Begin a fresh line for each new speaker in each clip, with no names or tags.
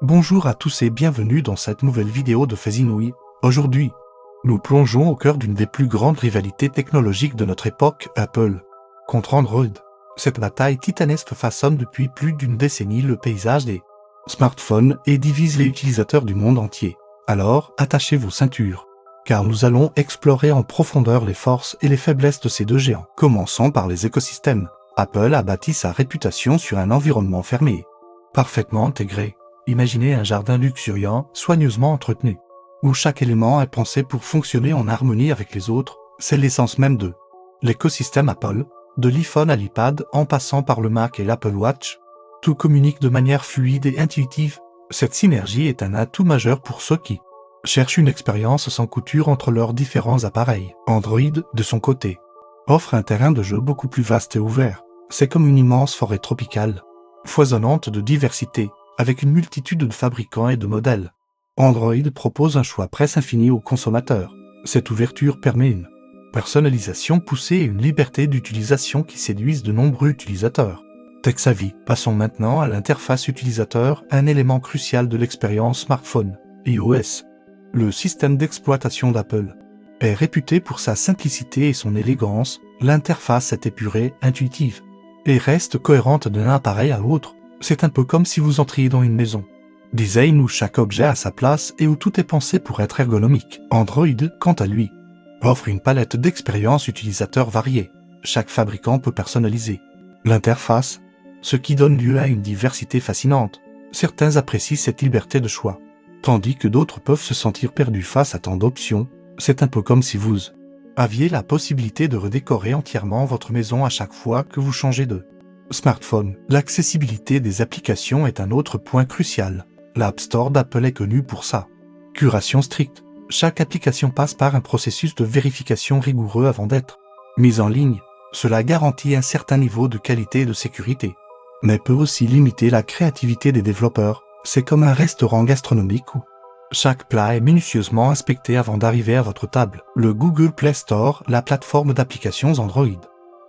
Bonjour à tous et bienvenue dans cette nouvelle vidéo de Faisinouille. Aujourd'hui, nous plongeons au cœur d'une des plus grandes rivalités technologiques de notre époque, Apple contre Android. Cette bataille titanesque façonne depuis plus d'une décennie le paysage des smartphones et divise les utilisateurs du monde entier. Alors, attachez vos ceintures, car nous allons explorer en profondeur les forces et les faiblesses de ces deux géants. Commençons par les écosystèmes. Apple a bâti sa réputation sur un environnement fermé, parfaitement intégré. Imaginez un jardin luxuriant, soigneusement entretenu, où chaque élément est pensé pour fonctionner en harmonie avec les autres. C'est l'essence même de l'écosystème Apple, de l'iPhone à l'iPad en passant par le Mac et l'Apple Watch. Tout communique de manière fluide et intuitive. Cette synergie est un atout majeur pour ceux qui cherchent une expérience sans couture entre leurs différents appareils. Android, de son côté, offre un terrain de jeu beaucoup plus vaste et ouvert. C'est comme une immense forêt tropicale, foisonnante de diversité, avec une multitude de fabricants et de modèles. Android propose un choix presque infini aux consommateurs. Cette ouverture permet une personnalisation poussée et une liberté d'utilisation qui séduisent de nombreux utilisateurs. Tech-savvy. Passons maintenant à l'interface utilisateur, un élément crucial de l'expérience smartphone. iOS, le système d'exploitation d'Apple, est réputé pour sa simplicité et son élégance. L'interface est épurée, intuitive, et reste cohérente d'un appareil à l'autre. C'est un peu comme si vous entriez dans une maison. Design où chaque objet a sa place et où tout est pensé pour être ergonomique. Android, quant à lui, offre une palette d'expériences utilisateurs variées. Chaque fabricant peut personnaliser l'interface, ce qui donne lieu à une diversité fascinante. Certains apprécient cette liberté de choix, tandis que d'autres peuvent se sentir perdus face à tant d'options. C'est un peu comme si vous aviez la possibilité de redécorer entièrement votre maison à chaque fois que vous changez de smartphone. L'accessibilité des applications est un autre point crucial. L'App Store d'Apple est connu pour sa curation stricte. Chaque application passe par un processus de vérification rigoureux avant d'être mise en ligne. Cela garantit un certain niveau de qualité et de sécurité, mais peut aussi limiter la créativité des développeurs. C'est comme un restaurant gastronomique où chaque plat est minutieusement inspecté avant d'arriver à votre table. Le Google Play Store, la plateforme d'applications Android,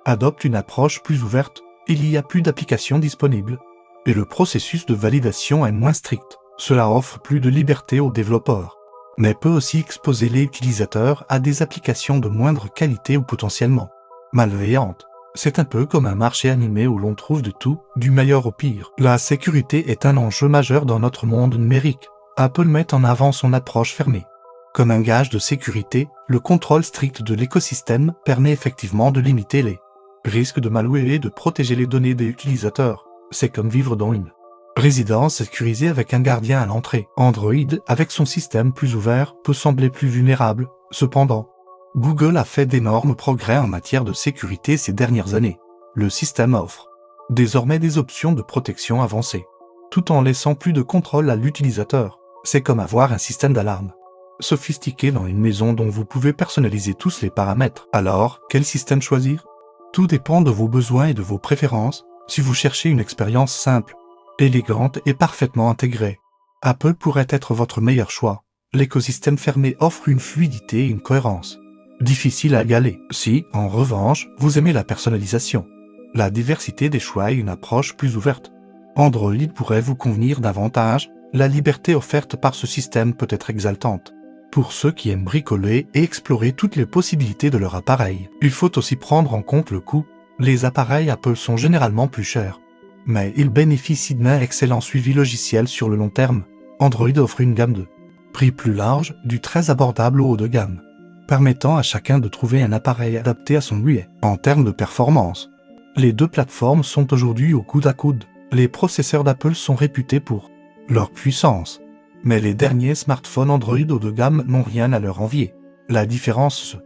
adopte une approche plus ouverte. Il y a plus d'applications disponibles, et le processus de validation est moins strict. Cela offre plus de liberté aux développeurs, mais peut aussi exposer les utilisateurs à des applications de moindre qualité ou potentiellement malveillantes. C'est un peu comme un marché animé où l'on trouve de tout, du meilleur au pire. La sécurité est un enjeu majeur dans notre monde numérique. Apple met en avant son approche fermée. Comme un gage de sécurité, le contrôle strict de l'écosystème permet effectivement de limiter les risque de malware et de protéger les données des utilisateurs. C'est comme vivre dans une résidence sécurisée avec un gardien à l'entrée. Android, avec son système plus ouvert, peut sembler plus vulnérable. Cependant, Google a fait d'énormes progrès en matière de sécurité ces dernières années. Le système offre désormais des options de protection avancées, tout en laissant plus de contrôle à l'utilisateur. C'est comme avoir un système d'alarme sophistiqué dans une maison dont vous pouvez personnaliser tous les paramètres. Alors, quel système choisir ? Tout dépend de vos besoins et de vos préférences. Si vous cherchez une expérience simple, élégante et parfaitement intégrée, Apple pourrait être votre meilleur choix. L'écosystème fermé offre une fluidité et une cohérence difficile à égaler. Si, en revanche, vous aimez la personnalisation, la diversité des choix et une approche plus ouverte, Android pourrait vous convenir davantage. La liberté offerte par ce système peut être exaltante pour ceux qui aiment bricoler et explorer toutes les possibilités de leur appareil. Il faut aussi prendre en compte le coût. Les appareils Apple sont généralement plus chers, mais ils bénéficient d'un excellent suivi logiciel sur le long terme. Android offre une gamme de prix plus large, du très abordable au haut de gamme, permettant à chacun de trouver un appareil adapté à son budget. En termes de performance, les deux plateformes sont aujourd'hui au coude à coude. Les processeurs d'Apple sont réputés pour leur puissance, mais les derniers smartphones Android haut de gamme n'ont rien à leur envier. La différence se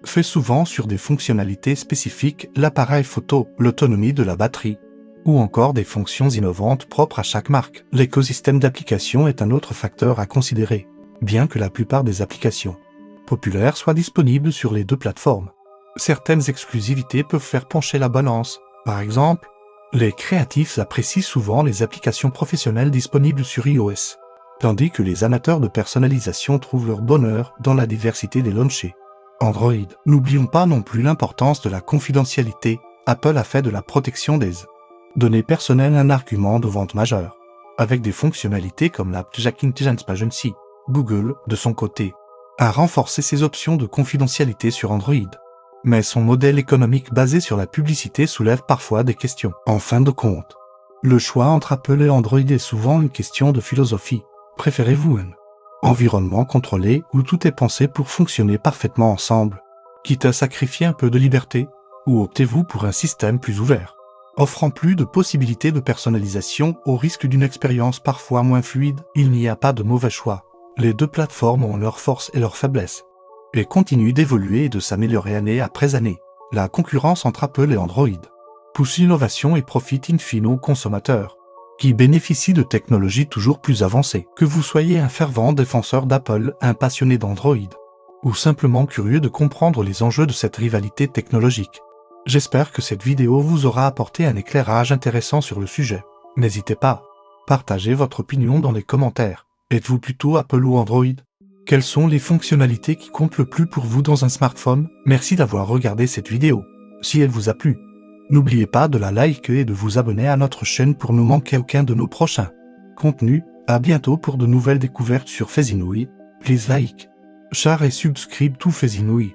fait souvent sur des fonctionnalités spécifiques, l'appareil photo, l'autonomie de la batterie, ou encore des fonctions innovantes propres à chaque marque. L'écosystème d'applications est un autre facteur à considérer, bien que la plupart des applications populaires soient disponibles sur les deux plateformes. Certaines exclusivités peuvent faire pencher la balance. Par exemple, les créatifs apprécient souvent les applications professionnelles disponibles sur iOS, tandis que les amateurs de personnalisation trouvent leur bonheur dans la diversité des launchers Android. N'oublions pas non plus l'importance de la confidentialité. Apple a fait de la protection des données personnelles un argument de vente majeur. avec des fonctionnalités comme l'app Jack Intelligence Agency. Google, de son côté, a renforcé ses options de confidentialité sur Android. Mais son modèle économique basé sur la publicité soulève parfois des questions. En fin de compte, le choix entre Apple et Android est souvent une question de philosophie. Préférez-vous un environnement contrôlé où tout est pensé pour fonctionner parfaitement ensemble, quitte à sacrifier un peu de liberté, ou optez-vous pour un système plus ouvert, offrant plus de possibilités de personnalisation au risque d'une expérience parfois moins fluide? Il n'y a pas de mauvais choix. Les deux plateformes ont leurs forces et leurs faiblesses, et continuent d'évoluer et de s'améliorer année après année. La concurrence entre Apple et Android pousse l'innovation et profite in fine aux consommateurs, qui bénéficient de technologies toujours plus avancées. Que vous soyez un fervent défenseur d'Apple, un passionné d'Android, ou simplement curieux de comprendre les enjeux de cette rivalité technologique, j'espère que cette vidéo vous aura apporté un éclairage intéressant sur le sujet. N'hésitez pas, partagez votre opinion dans les commentaires. Êtes-vous plutôt Apple ou Android? Quelles sont les fonctionnalités qui comptent le plus pour vous dans un smartphone? Merci d'avoir regardé cette vidéo. Si elle vous a plu, n'oubliez pas de la liker et de vous abonner à notre chaîne pour ne manquer aucun de nos prochains contenus. À bientôt pour de nouvelles découvertes sur Fezinui. Please like, share et subscribe to Fezinui.